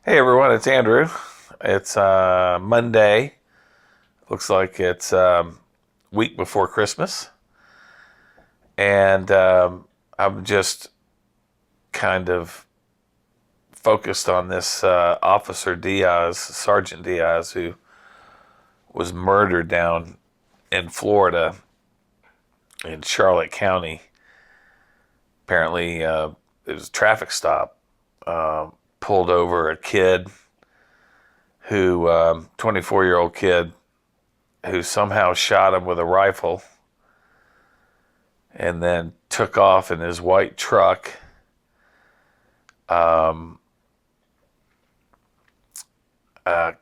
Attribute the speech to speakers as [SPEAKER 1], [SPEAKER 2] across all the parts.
[SPEAKER 1] Hey everyone, it's Andrew. It's Monday. Looks like it's week before Christmas, and I'm just kind of focused on this Officer Diaz, Sergeant Diaz, who was murdered down in Florida in Charlotte County. Apparently, it was a traffic stop. Pulled over a kid who, 24-year-old kid, who somehow shot him with a rifle and then took off in his white truck.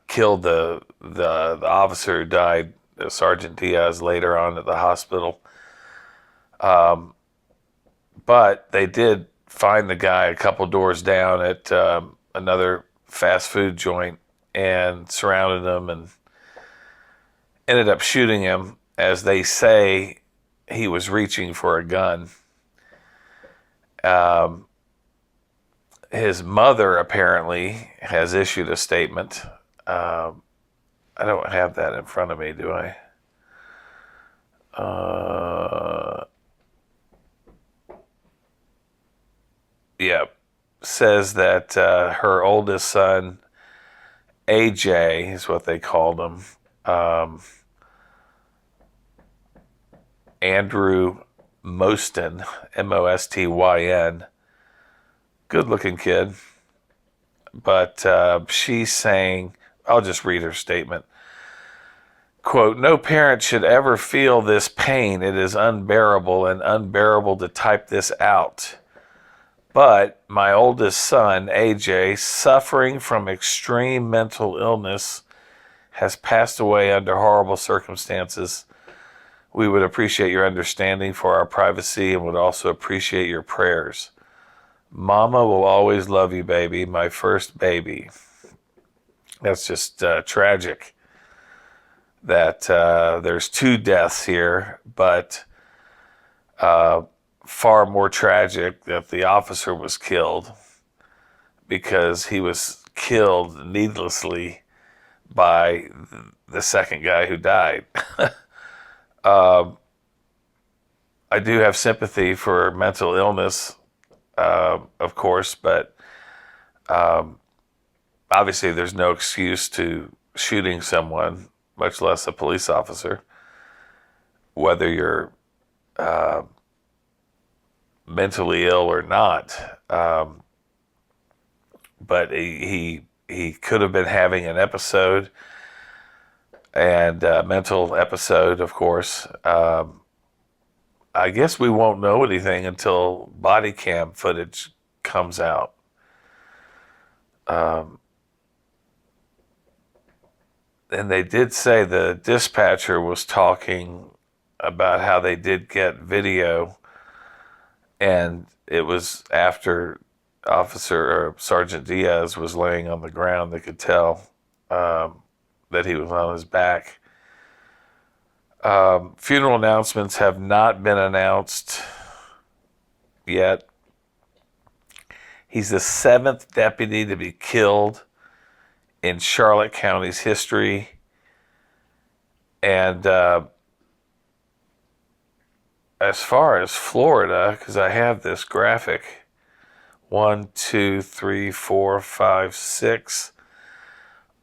[SPEAKER 1] Killed the officer who died, Sergeant Diaz, later on at the hospital. But they did find the guy a couple doors down at another fast food joint and surrounded him and ended up shooting him. As they say, he was reaching for a gun. His mother apparently has issued a statement. I don't have that in front of me, do I? Yeah. Says that her oldest son, AJ, is what they called him. Andrew Mostyn, Mostyn. Good looking kid. But she's saying, I'll just read her statement. Quote, "No parent should ever feel this pain. It is unbearable and unbearable to type this out. But my oldest son, AJ, suffering from extreme mental illness, has passed away under horrible circumstances. We would appreciate your understanding for our privacy and would also appreciate your prayers. Mama will always love you, baby. My first baby." That's just tragic that there's two deaths here, but far more tragic that the officer was killed because he was killed needlessly by the second guy who died. I do have sympathy for mental illness, of course, but obviously there's no excuse to shooting someone, much less a police officer, whether you're mentally ill or not. But he could have been having an episode, and a mental episode, of course. I guess we won't know anything until body cam footage comes out. And they did say the dispatcher was talking about how they did get video, and it was after Officer or Sergeant Diaz was laying on the ground. They could tell that he was on his back. Funeral announcements have not been announced yet. He's the seventh deputy to be killed in Charlotte County's history. And as far as Florida, because I have this graphic, 1, 2, 3, 4, 5, 6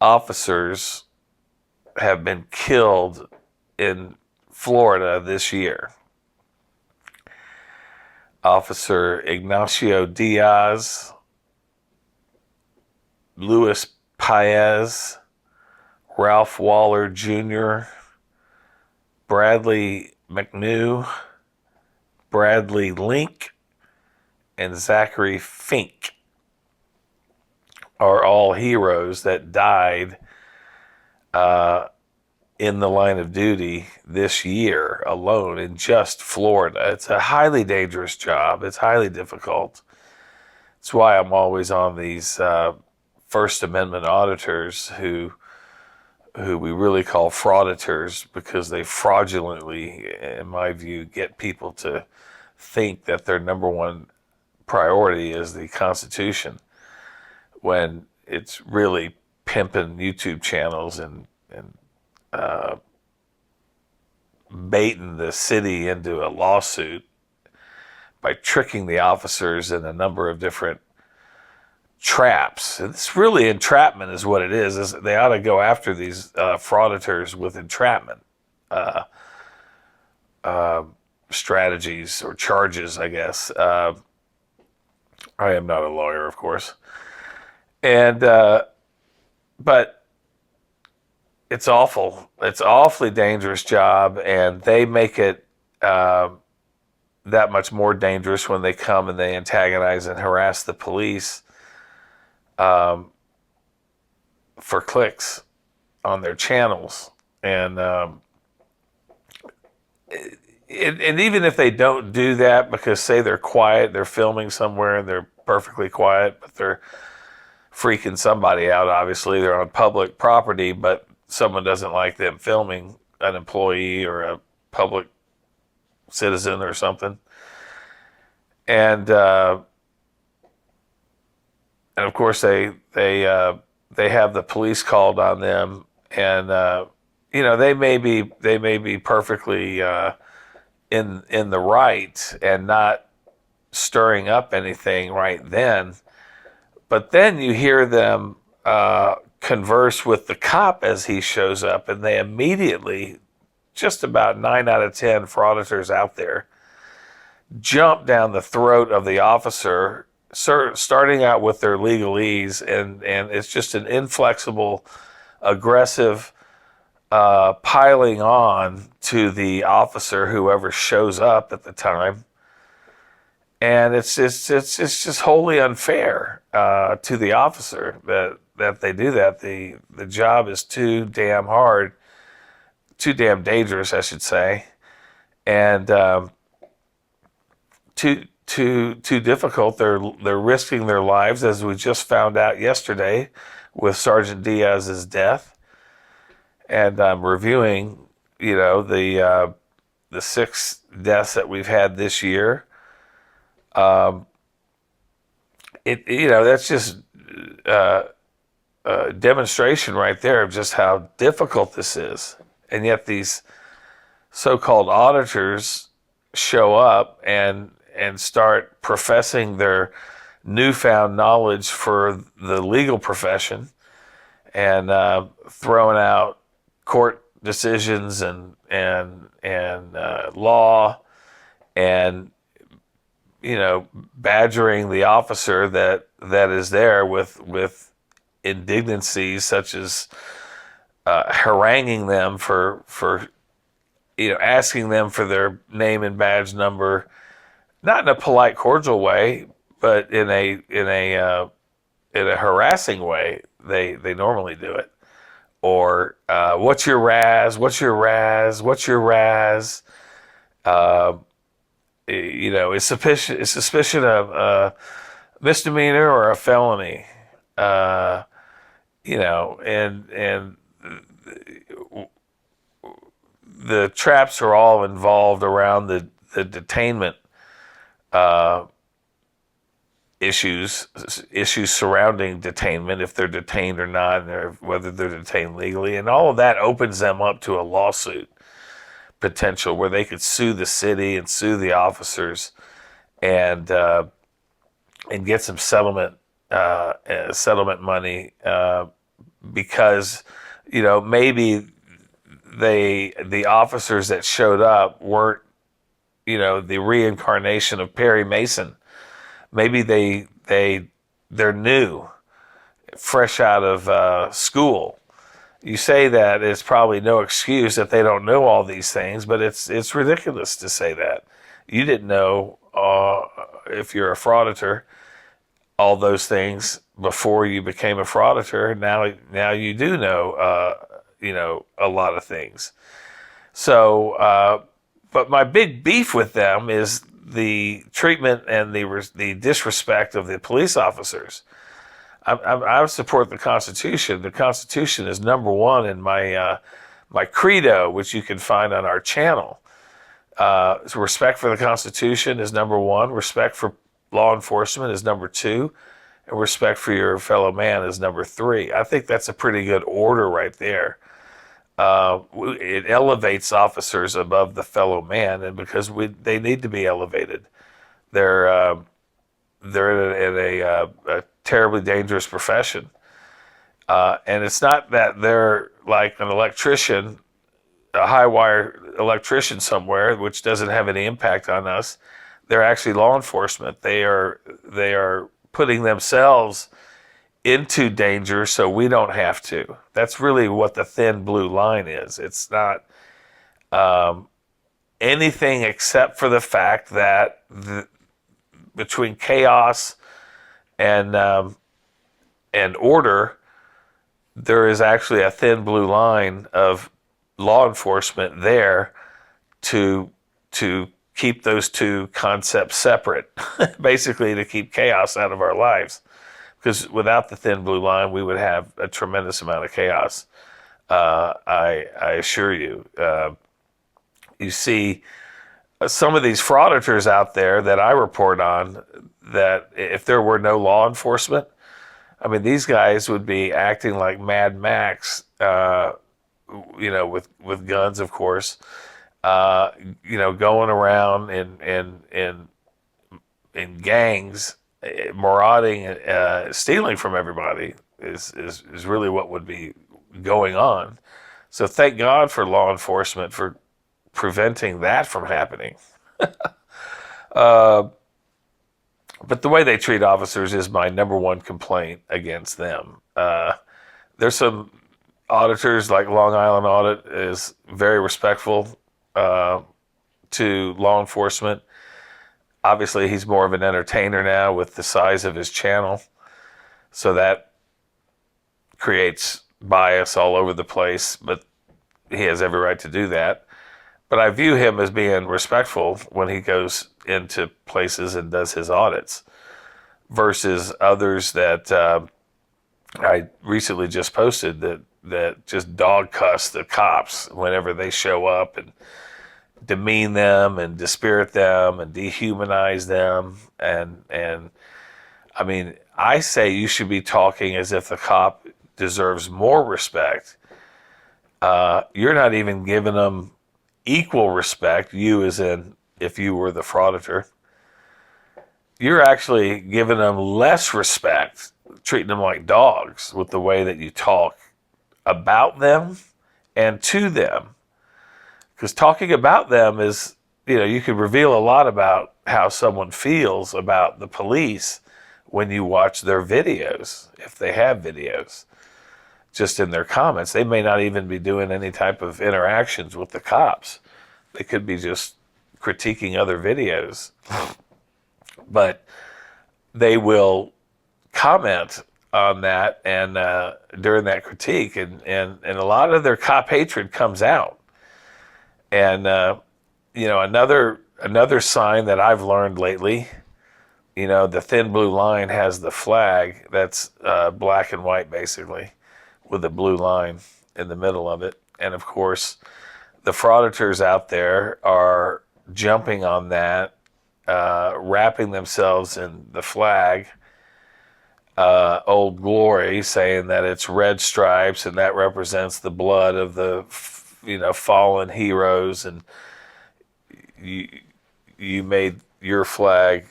[SPEAKER 1] officers have been killed in Florida this year. Officer Ignacio Diaz, Luis Paez, Ralph Waller Jr., Bradley McNew, Bradley Link, and Zachary Fink are all heroes that died in the line of duty this year alone in just Florida. It's a highly dangerous job. It's highly difficult. It's why I'm always on these First Amendment auditors who we really call frauditors, because they fraudulently, in my view, get people to think that their number one priority is the Constitution, when it's really pimping YouTube channels and baiting the city into a lawsuit by tricking the officers in a number of different traps. It's really entrapment is what it is they ought to go after these frauditors with entrapment strategies or charges, I guess. I am not a lawyer, of course. And but it's awful. It's an awfully dangerous job, and they make it that much more dangerous when they come and they antagonize and harass the police for clicks on their channels. And and even if they don't do that, because say they're quiet, they're filming somewhere and they're perfectly quiet, but they're freaking somebody out, obviously. They're on public property, but someone doesn't like them filming, an employee or a public citizen or something. And of course they have the police called on them, and they may be perfectly in the right and not stirring up anything right then, but then you hear them converse with the cop as he shows up, and they immediately, just about 9 out of 10 frauditors out there, jump down the throat of the officer, starting out with their legalese, and it's just an inflexible, aggressive piling on to the officer, whoever shows up at the time. And it's just wholly unfair to the officer that they do that. The job is too damn hard, too damn dangerous, I should say, and too difficult. They're risking their lives, as we just found out yesterday with Sergeant Diaz's death. And I'm reviewing, the 6 deaths that we've had this year. That's just a demonstration right there of just how difficult this is. And yet these so-called auditors show up and start professing their newfound knowledge for the legal profession, and throwing out court decisions and law, and badgering the officer that is there with indignancies such as haranguing them for asking them for their name and badge number, not in a polite, cordial way, but in a harassing way. They normally do it. Or what's your RAS? What's your RAS? What's your RAS? Is suspicion of a misdemeanor or a felony. And the traps are all involved around the detainment issues surrounding detainment, if they're detained or not, or whether they're detained legally, and all of that opens them up to a lawsuit potential where they could sue the city and sue the officers and get some settlement money because maybe the officers that showed up weren't the reincarnation of Perry Mason. Maybe they're new, fresh out of school. You say that, it's probably no excuse that they don't know all these things, but it's ridiculous to say that. You didn't know, if you're a frauditor, all those things before you became a frauditor. Now you do know, a lot of things. So, but my big beef with them is the treatment and the disrespect of the police officers. I support the Constitution. The Constitution is number one in my credo, which you can find on our channel. So respect for the Constitution is number one. Respect for law enforcement is number two. and respect for your fellow man is number 3. I think that's a pretty good order right there. It elevates officers above the fellow man, and because they need to be elevated. They're in a terribly dangerous profession, and it's not that they're like an electrician, a high wire electrician somewhere, which doesn't have any impact on us. They're actually law enforcement. They are putting themselves into danger so we don't have to. That's really what the thin blue line is. It's not anything except for the fact that between chaos and order, there is actually a thin blue line of law enforcement there to keep those two concepts separate, basically to keep chaos out of our lives. Because without the thin blue line, we would have a tremendous amount of chaos. I assure you. You see some of these frauditors out there that I report on, that if there were no law enforcement, I mean, these guys would be acting like Mad Max, with guns, of course, going around in gangs, marauding, stealing from everybody is really what would be going on. So thank God for law enforcement for preventing that from happening. But the way they treat officers is my number one complaint against them. There's some auditors, like Long Island Audit is very respectful to law enforcement. Obviously, he's more of an entertainer now with the size of his channel. So that creates bias all over the place, but he has every right to do that. But I view him as being respectful when he goes into places and does his audits, versus others that I recently just posted that just dog cuss the cops whenever they show up and demean them and dispirit them and dehumanize them. And I mean, I say you should be talking as if the cop deserves more respect. You're not even giving them equal respect, you as in if you were the frauditor. You're actually giving them less respect, treating them like dogs with the way that you talk about them and to them. Because talking about them is, you can reveal a lot about how someone feels about the police when you watch their videos, if they have videos. Just in their comments, they may not even be doing any type of interactions with the cops. They could be just critiquing other videos. But they will comment on that and during that critique, and a lot of their cop hatred comes out. And another sign that I've learned lately, the thin blue line has the flag that's black and white basically, with a blue line in the middle of it. And of course, the frauditors out there are jumping on that, wrapping themselves in the flag, Old Glory, saying that it's red stripes and that represents the blood of the fallen heroes, and you made your flag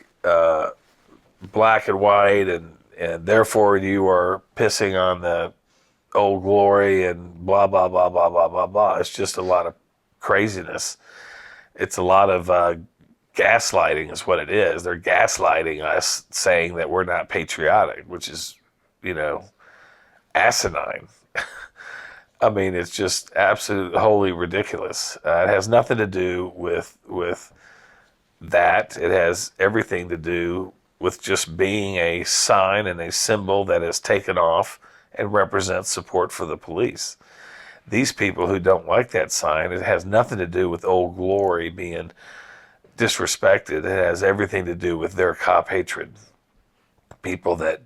[SPEAKER 1] black and white, and therefore you are pissing on the Old Glory, and blah blah blah blah blah blah blah. It's just a lot of craziness. It's a lot of gaslighting is what it is. They're gaslighting us, saying that we're not patriotic, which is, asinine. I mean, it's just absolutely wholly ridiculous. It has nothing to do with that. It has everything to do with just being a sign and a symbol that is taken off and represents support for the police. These people who don't like that sign, it has nothing to do with Old Glory being disrespected. It has everything to do with their cop hatred. People that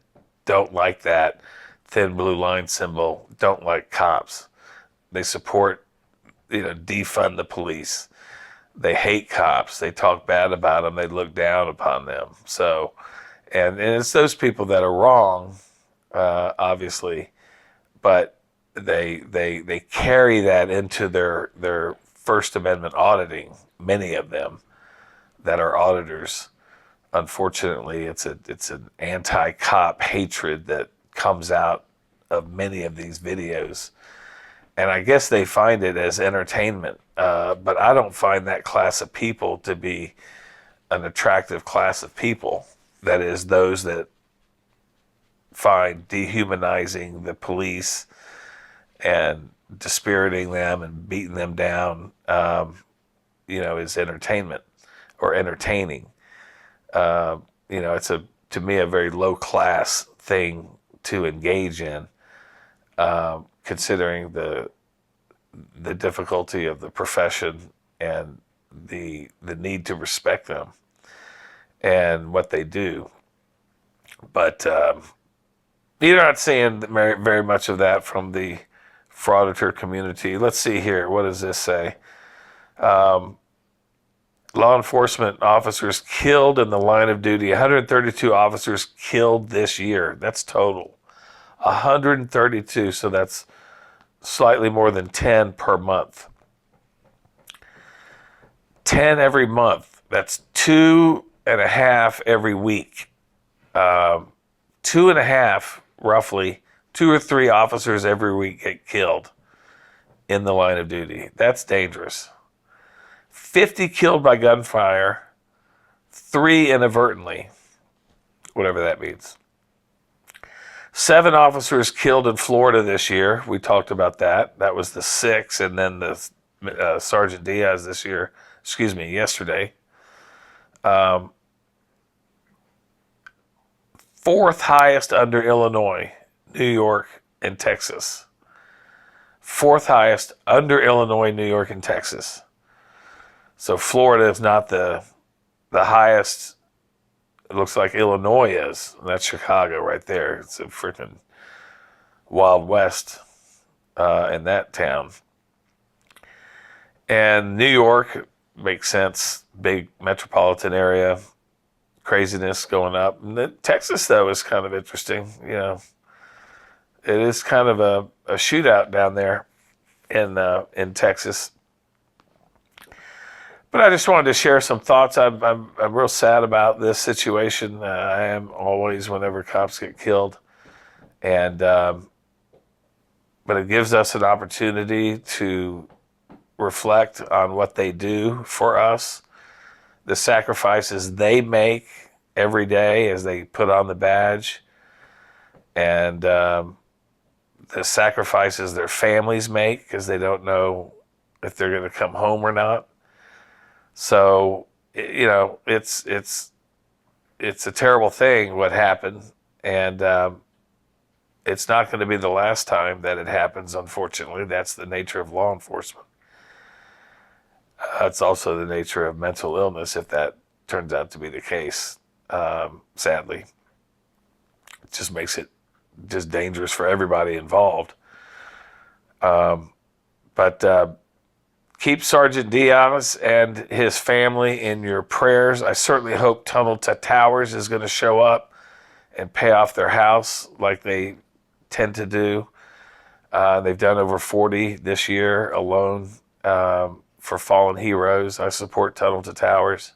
[SPEAKER 1] don't like that thin blue line symbol don't like cops. They support, defund the police. They hate cops. They talk bad about them. They look down upon them. So and it's those people that are wrong, obviously, but they carry that into their First Amendment auditing. Many of them that are auditors, unfortunately, it's an anti-cop hatred that comes out of many of these videos, and I guess they find it as entertainment. But I don't find that class of people to be an attractive class of people. That is, those that find dehumanizing the police and dispiriting them and beating them down, is entertainment or entertaining. It's to me a very low class thing to engage in, considering the difficulty of the profession and the need to respect them and what they do. But you're not seeing very, very much of that from the frauditor community. Let's see here. What does this say? Law enforcement officers killed in the line of duty. 132 officers killed this year. That's total. 132. So that's slightly more than 10 per month. 10 every month. That's 2.5 every week. 2.5, roughly, 2 or 3 officers every week get killed in the line of duty. That's dangerous. 50 killed by gunfire, 3 inadvertently, whatever that means. 7 officers killed in Florida this year. We talked about that. That was the 6, and then the Sergeant Diaz yesterday. 4th highest under Illinois, New York, and Texas. 4th highest under Illinois, New York, and Texas. So Florida is not the highest. It looks like Illinois is. And that's Chicago right there. It's a freaking Wild West in that town. And New York makes sense. Big metropolitan area. Craziness going up. And Texas, though, is kind of interesting. It is kind of a shootout down there in Texas. But I just wanted to share some thoughts. I'm real sad about this situation. I am always whenever cops get killed, but it gives us an opportunity to reflect on what they do for us, the sacrifices they make every day as they put on the badge, and the sacrifices their families make because they don't know if they're going to come home or not. So, it's a terrible thing what happened, and it's not going to be the last time that it happens, unfortunately. That's the nature of law enforcement. It's also the nature of mental illness, if that turns out to be the case, sadly. It just makes it just dangerous for everybody involved. But keep Sergeant Diaz and his family in your prayers. I certainly hope Tunnel to Towers is going to show up and pay off their house like they tend to do. They've done over 40 this year alone for fallen heroes. I support Tunnel to Towers.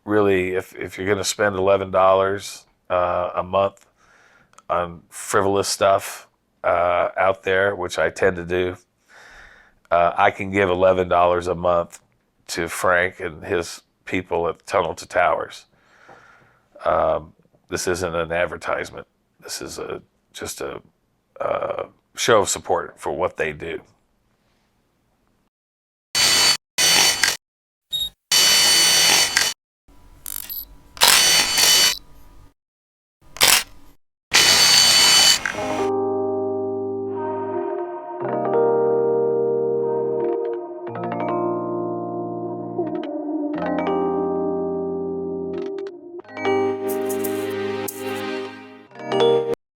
[SPEAKER 1] Really, if you're going to spend $11 a month on frivolous stuff out there, which I tend to do, I can give $11 a month to Frank and his people at Tunnel to Towers. This isn't an advertisement. This is just a show of support for what they do.